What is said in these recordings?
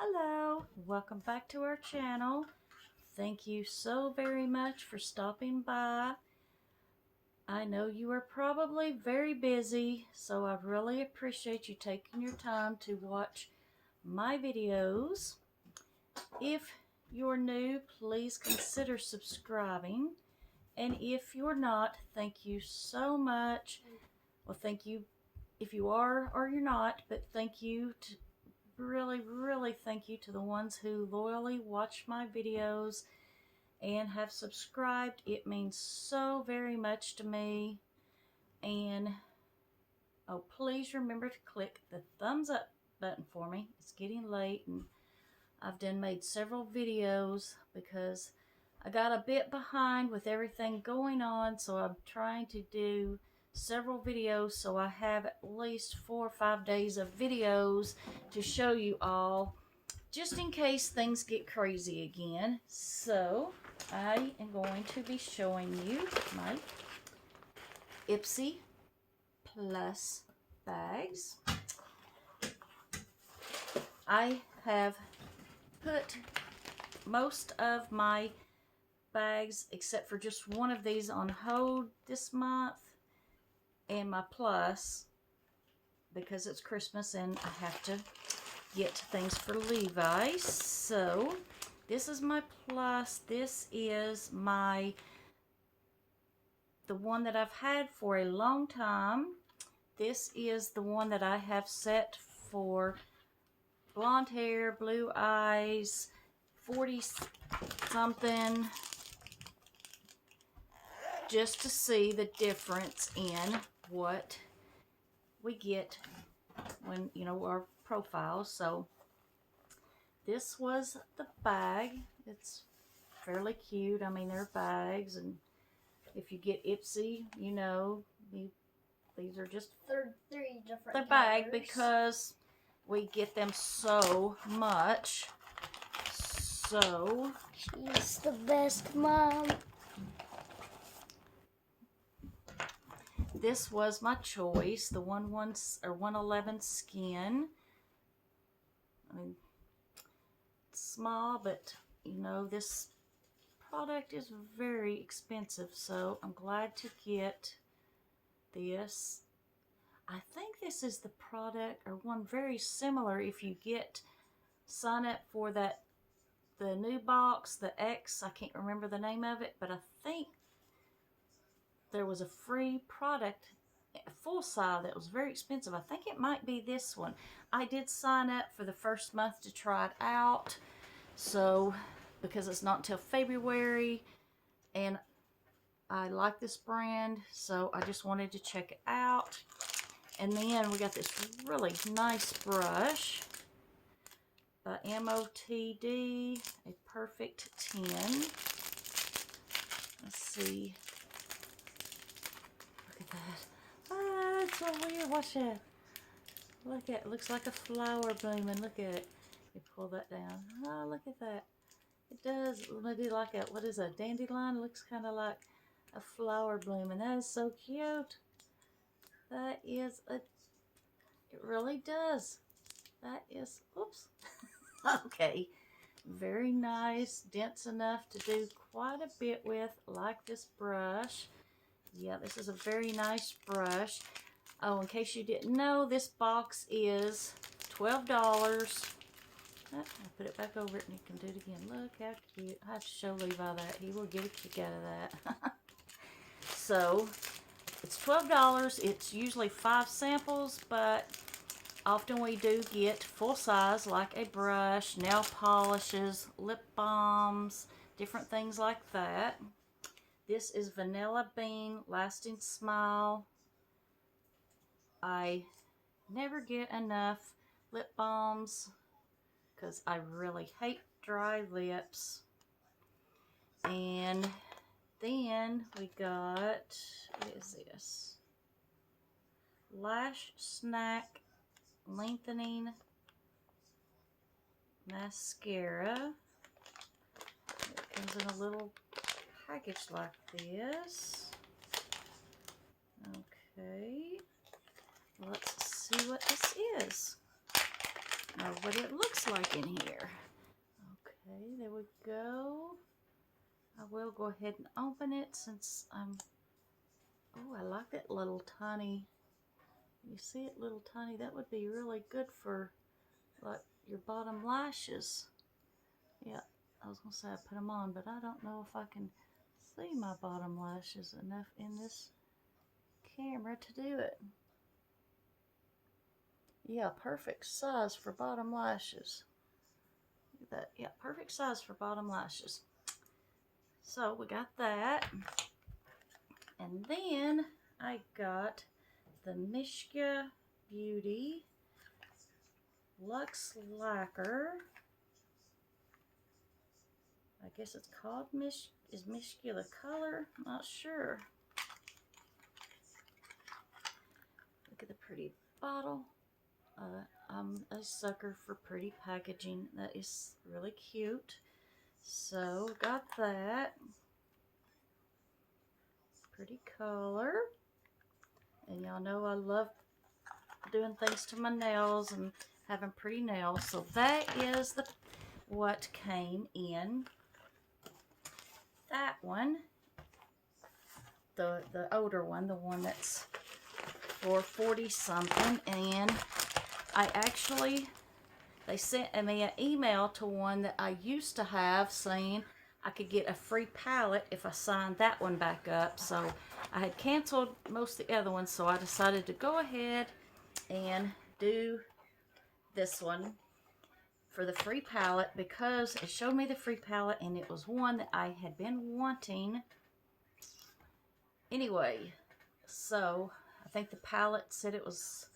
Hello, welcome back to our channel. Thank you so very much for stopping by. I know you are probably very busy, so I really appreciate you taking your time to watch my videos. If you're new, please consider subscribing. And if you're not, thank you so much. Well, thank you if you are or you're not, but thank you to really thank you to the ones who loyally watch my videos and have subscribed. It means so very much to me. And oh, please remember to click the thumbs up button for me. It's getting late and I've made several videos because I got a bit behind with everything going on, so I'm trying to do several videos, so I have at least 4 or 5 days of videos to show you all, just in case things get crazy again. So I am going to be showing you my Ipsy Plus bags. I have put most of my bags, except for just one of these, on hold this month, and my Plus, because it's Christmas and I have to get things for Levi. So this is my Plus. This is the one that I've had for a long time. This is the one that I have set for blonde hair, blue eyes, 40 something, just to see the difference in what we get when, you know, our profiles. So this was the bag. It's fairly cute. I mean, they're bags, and if you get Ipsy, you know, these are just three different the bag, because we get them so much. So she's the best mom. This was my choice, the 111 skin. I mean, it's small, but you know, this product is very expensive, so I'm glad to get this. I think this is the product, or one very similar, if you sign up for the new box, the X, I can't remember the name of it, but I think there was a free product, a full size, that was very expensive. I think it might be this one. I did sign up for the first month to try it out, so because it's not until February, and I like this brand, so I just wanted to check it out. And then we got this really nice brush by MOTD, a perfect 10. Let's see. Look at that. Ah, it's so weird. Watch that. Look at it. Looks like a flower blooming. Look at it. You pull that down. Oh, look at that. It does. Maybe like a, what is a dandelion? It looks kind of like a flower blooming. That is so cute. That is a, it really does. That is, oops. Okay. Very nice. Dense enough to do quite a bit with, like this brush. Yeah, this is a very nice brush. Oh, in case you didn't know, this box is $12. I'll put it back over it and you can do it again. Look how cute. I have to show Levi that. He will get a kick out of that. So, it's $12. It's usually 5 samples, but often we do get full size, like a brush, nail polishes, lip balms, different things like that. This is Vanilla Bean Lasting Smile. I never get enough lip balms because I really hate dry lips. And then we got, what is this? Lash Snack Lengthening Mascara. It comes in a little package like this. Okay, let's see what this is. know what it looks like in here. Okay, there we go. I will go ahead and open it since I'm... Oh, I like that little tiny... You see it, little tiny? That would be really good for, like, your bottom lashes. Yeah, I was going to say I put them on, but I don't know if I can see my bottom lashes enough in this camera to do it. Yeah, perfect size for bottom lashes. Look at that. Yeah, perfect size for bottom lashes. So we got that. And then I got the Mishka Beauty Luxe Lacquer. I guess it's called is Mishka the color? Not sure. Look at the pretty bottle. I'm a sucker for pretty packaging. That is really cute. So got that. Pretty color. And y'all know I love doing things to my nails and having pretty nails. So that is what came in that one. The older one, the one that's for 40 something. And they sent me an email to one that I used to have saying I could get a free palette if I signed that one back up. So I had canceled most of the other ones, so I decided to go ahead and do this one for the free palette because it showed me the free palette and it was one that I had been wanting anyway. So I think the palette said it was,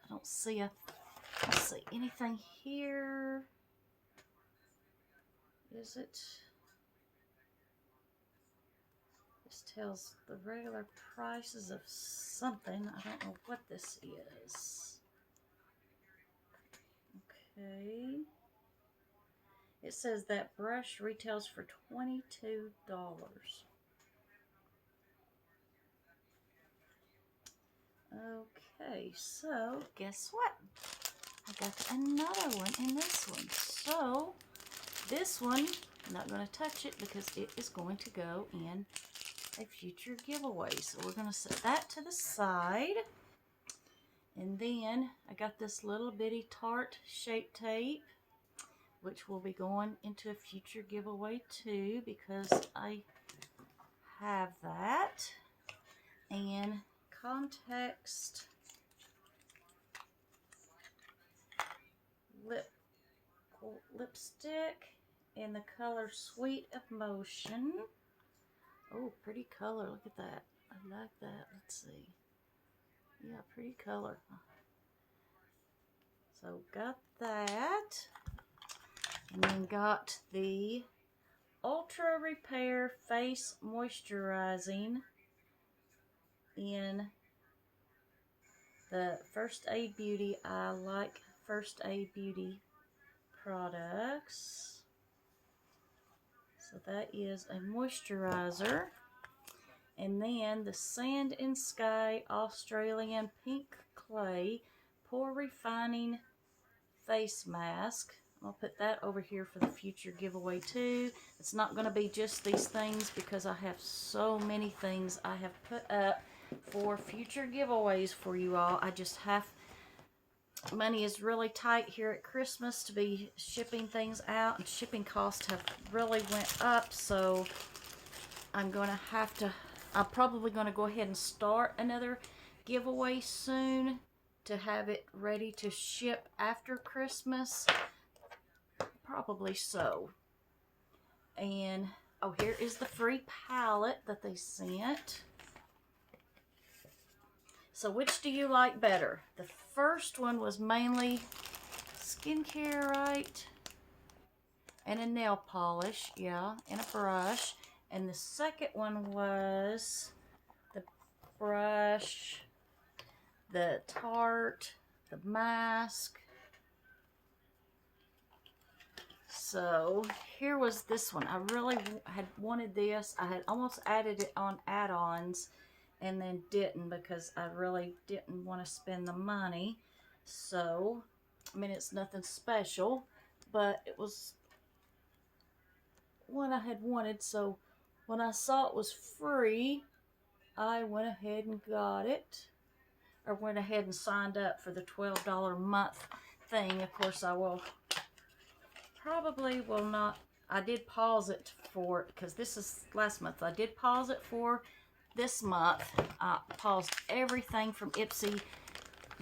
I don't see anything here. Is it? This tells the regular prices of something. I don't know what this is. Okay. It says that brush retails for $22. Okay, so guess what? I got another one in this one. So this one, I'm not going to touch it because it is going to go in a future giveaway. So we're going to set that to the side. And then I got this little bitty Tarte Shape Tape, which will be going into a future giveaway too because I have that. And Context lipstick in the color Sweet Emotion. Oh, pretty color. Look at that. I like that. Let's see. Yeah, pretty color. So got that. And then got the Ultra Repair Face Moisturizing in the First Aid Beauty. I like First Aid Beauty products. So that is a moisturizer. And then the Sand and Sky Australian Pink Clay Pore Refining Face Mask. I'll put that over here for the future giveaway too. It's not going to be just these things because I have so many things I have put up for future giveaways for you all. I just have... Money is really tight here at Christmas to be shipping things out, and shipping costs have really went up, so I'm probably going to go ahead and start another giveaway soon to have it ready to ship after Christmas. Probably so. And, oh, here is the free palette that they sent. So which do you like better? The first one was mainly skincare, right? And a nail polish, yeah, and a brush. And the second one was the brush, the Tarte, the mask. So here was this one. I really had wanted this. I had almost added it on add-ons and then didn't because I really didn't want to spend the money. So I mean, it's nothing special, but it was one I had wanted, so when I saw it was free, I went ahead and got it, or went ahead and signed up for the $12 a month thing. Of course, I will probably will not. I did pause it for, because this is last month. I did pause it for this month. I paused everything from Ipsy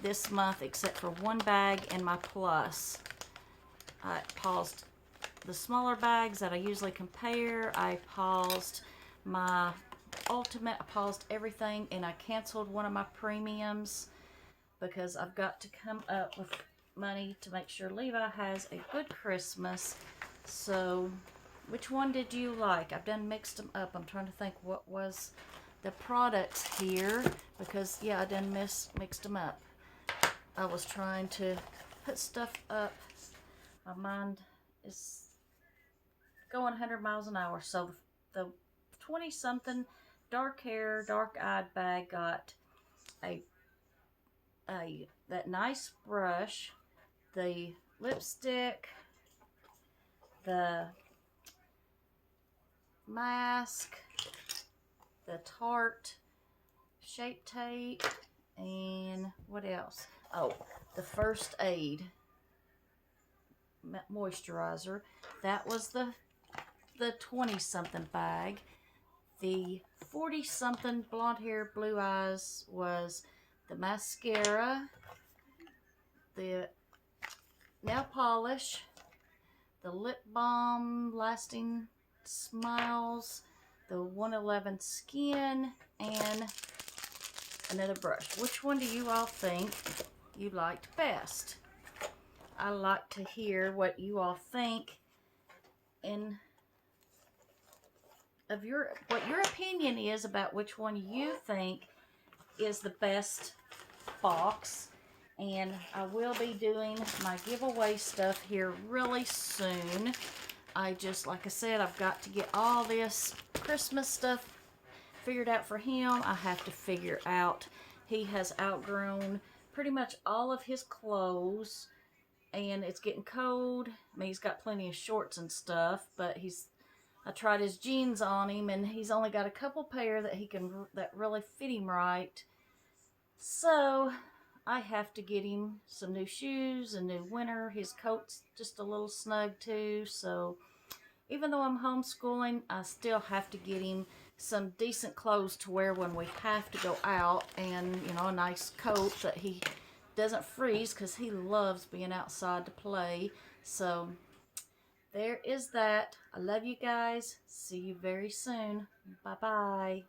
this month except for one bag and my plus. I paused the smaller bags that I usually compare. I paused my ultimate. I paused everything, and I canceled one of my premiums because I've got to come up with money to make sure Levi has a good Christmas. So, which one did you like? I've done mixed them up. I'm trying to think what was the products here, because yeah, I done mixed them up. I was trying to put stuff up. My mind is going 100 miles an hour. So the 20-something dark hair, dark-eyed bag got that nice brush, the lipstick, the mask, the Tarte Shape Tape, and what else? Oh, the First Aid moisturizer. That was the 20-something bag. The 40-something blonde hair, blue eyes was the mascara, the nail polish, the lip balm, lasting smiles, the 111 skin, and another brush. Which one do you all think you liked best? I like to hear what you all think and of what your opinion is about which one you think is the best box. And I will be doing my giveaway stuff here really soon. Like I said, I've got to get all this Christmas stuff figured out for him. I have to figure out, he has outgrown pretty much all of his clothes, and it's getting cold. I mean, he's got plenty of shorts and stuff, but I tried his jeans on him, and he's only got a couple pair that really fit him right. So I have to get him some new shoes, a new winter. His coat's just a little snug too. So even though I'm homeschooling, I still have to get him some decent clothes to wear when we have to go out, and a nice coat that he doesn't freeze, because he loves being outside to play. So there is that. I love you guys. See you very soon. Bye bye.